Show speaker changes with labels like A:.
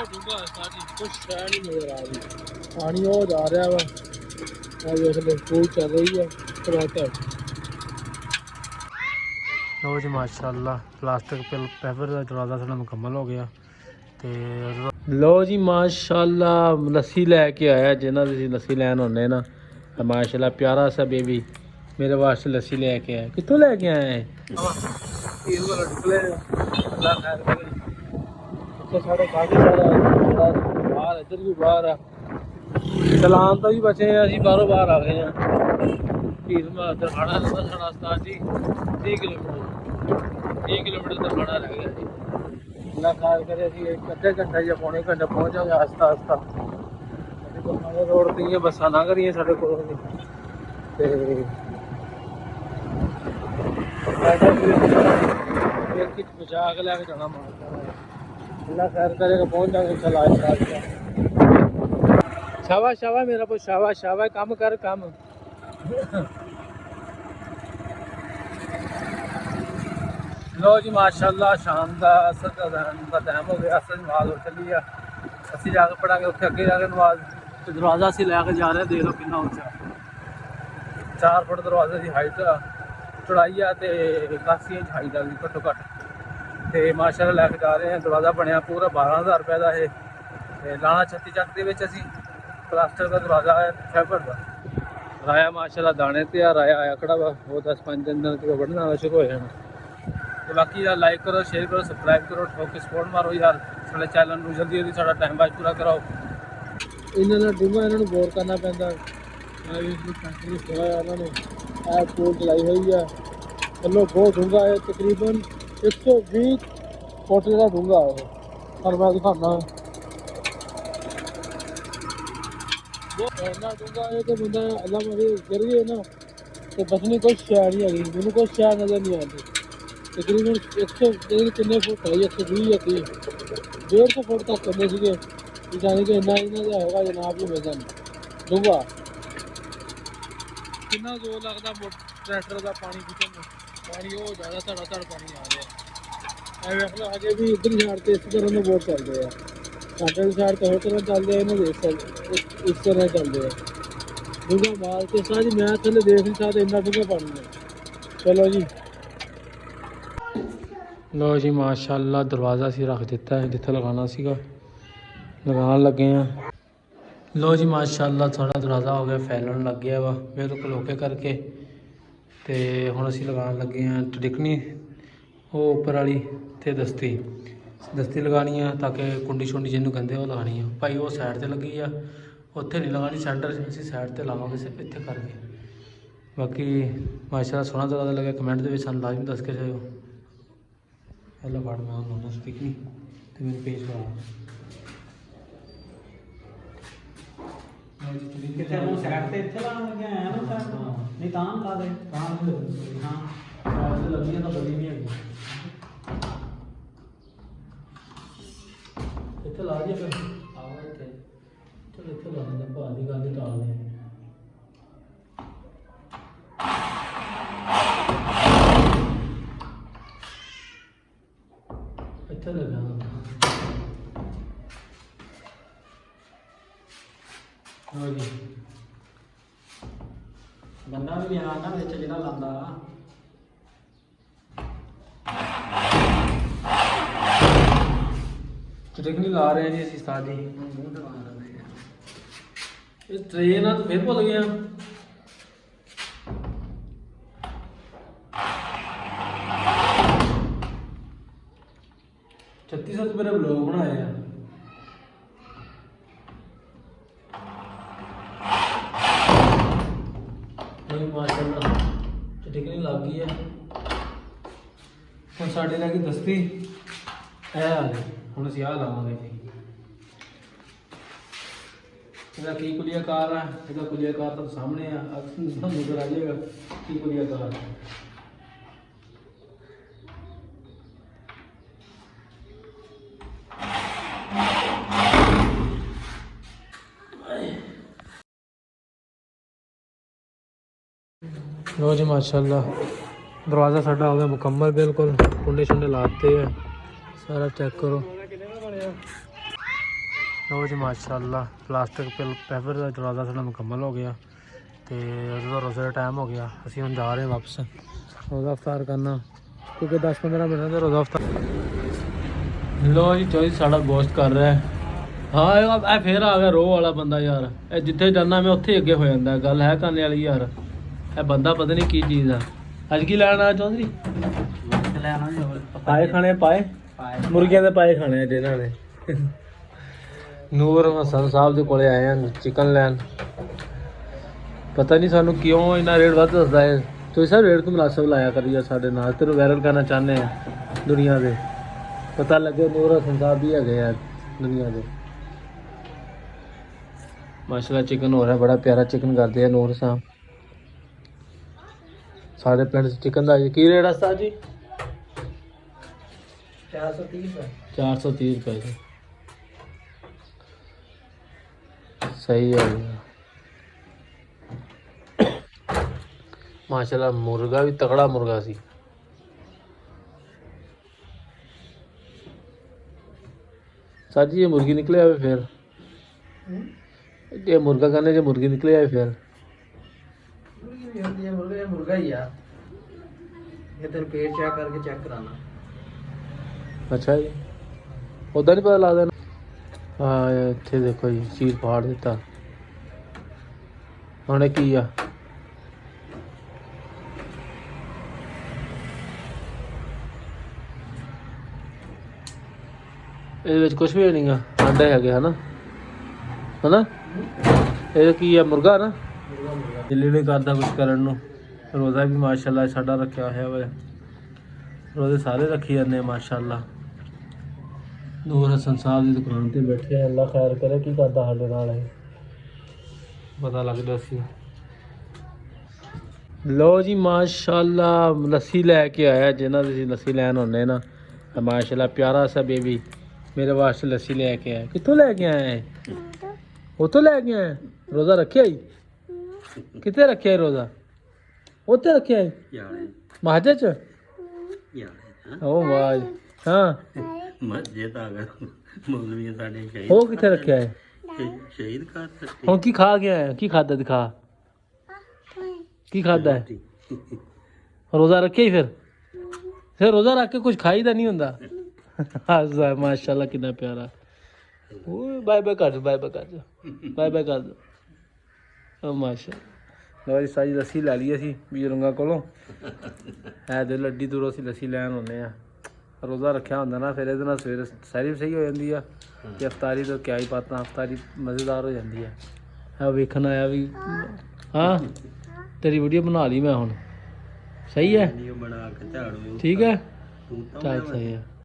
A: ਡੂੰਘਾ ਸਾਡੀ ਕੁਛ ਸ਼ੈ ਨਹੀਂ ਨਜ਼ਰ ਆ ਰਹੀ। ਪਾਣੀ ਉਹ ਜਾ ਰਿਹਾ ਵਾ, ਆ ਵੇਖ ਲਓ ਸਕੂਲ ਚੱਲ ਰਹੀ ਆ ਟਮਾਟਰ। ਲਓ ਜੀ ਮਾਸ਼ਾਅੱਲਾ ਪਲਾਸਟਿਕ ਪੈਪਰ ਦਾ ਦਰਵਾਜ਼ਾ ਸਾਡਾ ਮੁਕੰਮਲ ਹੋ ਗਿਆ। ਤੇ ਲਓ ਜੀ ਮਾਸ਼ਾਅੱਲਾ ਲੱਸੀ ਲੈ ਕੇ ਆਇਆ, ਜਿਹਨਾਂ ਦੀ ਲੱਸੀ ਲੈਣ ਆਉਂਦੇ ਨਾ। ਮਾਸ਼ਾਅੱਲਾ ਪਿਆਰਾ ਸਾ ਬੇਬੀ ਮੇਰੇ ਵਾਸਤੇ ਲੱਸੀ ਲੈ ਕੇ ਆਇਆ। ਕਿੱਥੋਂ ਲੈ ਕੇ ਆਇਆ ਹੈ? ਸਾਡੇ ਕਾਫੀ ਸਾਰਾ ਬਾਹਰ ਇੱਧਰ ਵੀ ਬਾਹਰ ਆ, ਚਲਾਨ ਤੋਂ ਵੀ ਬਚੇ ਆ ਅਸੀਂ, ਬਾਹਰੋਂ ਬਾਹਰ ਆ ਗਏ ਆ। ਦਰਖਾੜਾ ਲੱਗਦਾ ਸਾਡਾ ਉਸਤਾਦ ਜੀ 30 ਕਿਲੋਮੀਟਰ ਦਰਖਾੜਾ ਰਹਿ ਗਿਆ ਜੀ। ਅੱਲਾ ਖਾਲ ਕਰੇ ਅਸੀਂ ਅੱਧੇ ਘੰਟੇ ਜਾਂ ਪੌਣੇ ਘੰਟੇ ਪਹੁੰਚ ਜਾਵਾਂਗੇ ਆਸਤਾ ਆਸਤਾ। ਰੋਡ ਤੇ ਬੱਸਾਂ ਨਾ ਕਰੀਏ ਸਾਡੇ ਕੋਲ ਤੇ ਬਚਾ ਕੇ ਲੈ ਕੇ ਜਾਣਾ ਮਾਰਦਾ। ਅੱਲਾ ਖੈਰ ਕਰੇਗਾ ਪਹੁੰਚ ਜਾਵਾਂਗੇ ਚਲਾ। शाबाश शाबाश मेरा पुत, शाबाश शाबाश, काम कर काम। लो जी माशाअल्लाह शाम का असर का टाइम हो गया, असर नमाज उठ चली है। असी जाके पढ़ा के उत्थे अगे जाके नमाज दरवाजा असी लैके जा रहे, देख लो कितना उच्चा 4 फुट दरवाजे की हाइट चौड़ाई है तो 81 इंच हाइट है घट्टो घट्ट। तो माशाअल्लाह लैके जा रहे हैं। दरवाजा बनया पूरा 12,000 रुपये का है। लाना 36 चक के प्लास्टर का दरवाजा है फाइबर का। राया माशाअल्लाह दाने तैयार आया आकड़ा वा, वो 10-5 दिन तक बढ़ना शुरू हो जाना। तो बाकी यार लाइक करो, शेयर करो, सबसक्राइब करो, ठोक के सपोर्ट मारो यार साढ़े चैनल में। जल्दी जल्दी साढ़ा टाइम पास पूरा कराओ। इन्होंने डूंगा इन्होंने बोर करना पैंदा। पोल चलाई हुई है, चलो बहुत डूंगा है, तकरीबन 120 फुट का डूंगा है। और मैं दिखाना इन्ना डूंगा है कि बंदा अल्लाह मारे गिर गए ना तो बचने कोई शै नहीं हैगी, मैनू कोई शै नजर नहीं आती। तकरीबन 100 किन्ने फुट है, 120 या 30 150 फुट तक करने थे। जाने कि इन्ना इन्ना होगा जनाब ही वजन डूंगा। कितना जोर लगता ट्रैक्टर का पानी खिंचन में, पानी वो ज़्यादा धड़ा धड़ पानी आ रहा है। वेख लो अजे भी इधर साइड से इस तरह में बोट चलते हैं, साढ़े साइड तो हो तरह चलते हैं, इस तरह चलते हैं डूंगा माल के साथ। मैं थले देख नहीं सकता इन्ना डूंगा पानी है। चलो जी लो जी माशाअल्लाह दरवाज़ा असी रख दिता है जिथे लगाना सीगा, लगान लगे हैं। लो जी माशाअल्लाह थोड़ा दरवाज़ा हो गया फैलन लग गया वा बिल्कुल ओके करके। तो हुण असी लगान लगे हैं टिकनी वो उपर वाली ते दस्ती लगानी है, ताकि कुंडी शुंडी जिन्हों कहते वो लगानी है। भाई वो साइड से लगी है, उत्थे नहीं लगानी सेंटर असी साइड से लावांगे इत्थे करके। बाकी माशाअल्लाह सोहना दरवाज़ा लगे, कमेंट के सानूं लाजमी दस के जाओ। पहला फड़ मैं उन्होंने स्टिकनी तो मेरे पेज पर
B: साइड से इत्थे लाने लगे हैं ना साइड नहीं तां ला दे तां हां साइड लगी तो बड़ी नहीं है इत्थे ला दिया फिर आओ इत्थे चल इत्थे ला दे भारी गल टाल दे इत्थे लगा जी बंदा भी यहाँ ना बिच जिहड़ा लांदा
A: टिकनी ला रहे हैं जी असी उस्ताद जी। इस ट्रेन तो फिर भुल गया। 3600 मेरे ब्लॉग बनाए हैं। माशाअल्लाह टिकनी लग गई है। हम साढ़े लगी दस्ती है हम अस आ लावे जी। इसका की कुलियाकार है, इसका कुलियाकार तो सामने नजर आ जाएगा की कुलियाकार है। लो जी माशाअल्लाह दरवाज़ा साडा हो गया मुकम्मल बिल्कुल, कुंडे शुंडे लाते हैं सारा चेक करो। ਲਓ ਜੀ ਮਾਸ਼ਾਅੱਲਾ ਪਲਾਸਟਿਕ ਪੈਪਰ ਦਾ ਦਰਵਾਜ਼ਾ ਸਾਡਾ ਮੁਕੰਮਲ ਹੋ ਗਿਆ ਤੇ ਉਹਦਾ ਰੋਜ਼ੇ ਦਾ ਟਾਈਮ ਹੋ ਗਿਆ। ਅਸੀਂ ਹੁਣ ਜਾ ਰਹੇ ਹਾਂ ਵਾਪਸ ਰੋਜ਼ਾ ਅਫਤਾਰ ਕਰਨਾ ਕਿਉਂਕਿ 10-15 ਮਿੰਟ ਦਾ ਰੋਜ਼ਾ ਅਫਤਾਰ। ਲਓ ਜੀ ਚੋਈ ਸਾਡਾ ਗੋਸ਼ਤ ਕਰ ਰਿਹਾ ਹੈ। ਹਾਂ ਇਹ ਫੇਰ ਆ ਗਿਆ ਰੋਹ ਵਾਲਾ ਬੰਦਾ ਯਾਰ। ਇਹ ਜਿੱਥੇ ਜਾਂਦਾ ਮੈਂ ਉੱਥੇ ਅੱਗੇ ਹੋ ਜਾਂਦਾ। ਗੱਲ ਹੈ ਕਰਨੇ ਵਾਲੀ ਯਾਰ। ਇਹ ਬੰਦਾ ਪਤਾ ਨਹੀਂ ਕੀ ਚੀਜ਼ ਆ। ਅੱਜ ਕੀ ਲੈਣ ਆਇਆ ਚੌਧਰੀ? ਪਾਏ ਖਾਣੇ ਪਾਏ ਮੁਰਗੀਆਂ ਦੇ ਪਾਏ ਖਾਣੇ ਆ ਜਿਹਨਾਂ ਨੇ। ਨੂਰ ਹਸਨ ਸਾਹਿਬ ਦੇ ਕੋਲੇ ਆਏ ਹਨ ਚਿਕਨ ਲੈਣ। ਪਤਾ ਨਹੀਂ ਸਾਨੂੰ ਕਿਉਂ ਇੰਨਾ ਰੇਟ ਵੱਧ ਦੱਸਦਾ ਹੈ। ਤੁਸੀਂ ਸਰ ਰੇਟ ਤੋਂ ਮੁਨਾਸਬ ਲਾਇਆ ਕਰੀਏ ਸਾਡੇ ਨਾਲ। ਤੈਨੂੰ ਵਾਇਰਲ ਕਰਨਾ ਚਾਹੁੰਦੇ ਆ ਦੁਨੀਆ ਦੇ। ਪਤਾ ਲੱਗੇ ਨੂਰ ਹਸਨ ਸਾਹਿਬ ਵੀ ਹੈਗੇ ਆ ਦੁਨੀਆ ਦੇ। ਮਾਸ਼ਾਅੱਲਾ ਚਿਕਨ ਹੋ ਰਿਹਾ ਬੜਾ ਪਿਆਰਾ ਚਿਕਨ ਕਰਦੇ ਆ ਨੂਰ ਸਾਹਿਬ। ਸਾਡੇ ਪਿੰਡ ਚਿਕਨ ਦਾ ਕੀ ਰੇਟ ਆ ਉਸਤਾਦ ਜੀ? 430 ਰੁਪਏ। 430 ਰੁਪਏ ਜੀ। सही है माशाल्लाह। मुर्गा भी तगड़ा मुर्गा सी। सर जी ये मुर्गी निकले आवे फिर ये मुर्गा करने जो मुर्गी निकले आए फिर
B: मुर्गा ही यार। ये तेरे पेट चेक करके चेक कराना।
A: अच्छा जी उदा नहीं पता लगता। हाँ इतने देखो जी चीज फाड़ दिता। हमने की आ ये कुछ भी नहीं अंडे है है ना ये की है मुर्गा ना। दिल्ली नहीं करता कुछ करने रोज़ा भी माशाल्लाह साडा रखा है वे। रोज़े सारे रखी जाने माशाल्लाह। ਨੂਰ ਹਸਨ ਸਾਹਿਬ ਦੀ ਦੁਕਾਨ ਤੇ ਬੈਠੇ ਆ। ਅੱਲਾ ਖੈਰ ਕਰੇ ਕੀ ਕਰਦਾ ਸਾਡੇ ਨਾਲ ਇਹ ਪਤਾ ਲੱਗਦਾ ਸੀ। ਲੋ ਜੀ ਮਾਸ਼ਾਅੱਲਾ ਲੱਸੀ ਲੈ ਕੇ ਆਇਆ ਜਿਹਨਾਂ ਦੀ ਲੱਸੀ ਲੈਣ ਆਉਂਦੇ ਨਾ। ਮਾਸ਼ਾਅੱਲਾ ਪਿਆਰਾ ਸਾ ਬੇਬੀ ਮੇਰੇ ਵਾਸਤੇ ਲੱਸੀ ਲੈ ਕੇ ਆਇਆ। ਕਿੱਥੋਂ ਲੈ ਕੇ ਆਇਆ? ਉੱਥੋਂ ਲੈ ਕੇ ਆਇਆ। ਰੋਜ਼ਾ ਰੱਖਿਆ ਹੀ ਕਿੱਥੇ ਰੱਖਿਆ ਰੋਜ਼ਾ? ਉੱਥੇ ਰੱਖਿਆ ਹੀ ਮਸਜਿਦ ਚ। ਓ ਵਾਹ ਹਾਂ
B: मस्जिद आ गया मौलवी साडे शहीद।
A: ਉਹ ਕਿੱਥੇ ਰੱਖਿਆ ਹੈ?
B: शहीद कर सकते।
A: ਹੁਣ ਕੀ ਖਾ ਗਿਆ ਹੈ? ਕੀ ਖਾਦਾ ਦਿਖਾ ਕੀ ਖਾਦਾ ਹੈ? ਰੋਜ਼ਾ ਰੱਖਿਆ ਹੀ ਫਿਰ ਰੋਜ਼ਾ ਰੱਖ ਕੇ ਕੁਝ ਖਾਈਦਾ ਨਹੀਂ ਹੁੰਦਾ। ਹਾਂ ਮਾਸ਼ਾਅੱਲਾ ਕਿੰਨਾ ਪਿਆਰਾ। ਓਏ ਬਾਏ ਬਾਏ ਕਰ ਬਾਏ ਬਾਏ ਕਰ ਬਾਏ ਬਾਏ ਕਰ ਓ ਮਾਸ਼ਾਅੱਲਾ। ਲਓ ਜੀ ਸਾਰੀ ਲੱਸੀ ਲੈ ਲਈ ਅਸੀਂ ਬਜ਼ੁਰਗਾਂ ਕੋਲੋਂ। ਐ ਦੇ ਲੱਡੀ ਦੂਰੋਂ ਅਸੀਂ ਲੱਸੀ ਲੈਣ ਆਉਂਦੇ ਆ। ਰੋਜ਼ਾ ਰੱਖਿਆ ਹੁੰਦਾ ਨਾ ਫਿਰ ਇਹਦੇ ਨਾਲ ਸਵੇਰੇ ਸਾਰੀ ਵੀ ਸਹੀ ਹੋ ਜਾਂਦੀ ਆ ਤੇ ਅਫਤਾਰੀ ਤੋਂ ਕਿਆ ਹੀ ਪਾਤਾ। ਅਫਤਾਰੀ ਮਜ਼ੇਦਾਰ ਹੋ ਜਾਂਦੀ ਆ। ਵੇਖਣ ਆਇਆ ਵੀ ਹਾਂ ਤੇਰੀ ਵੀਡੀਓ ਬਣਾ ਲਈ ਮੈਂ ਹੁਣ। ਸਹੀ ਹੈ
B: बना के झाड़ू
A: ਠੀਕ ਹੈ
B: तू तो
A: ਚੱਲ ਸਹੀ ਹੈ।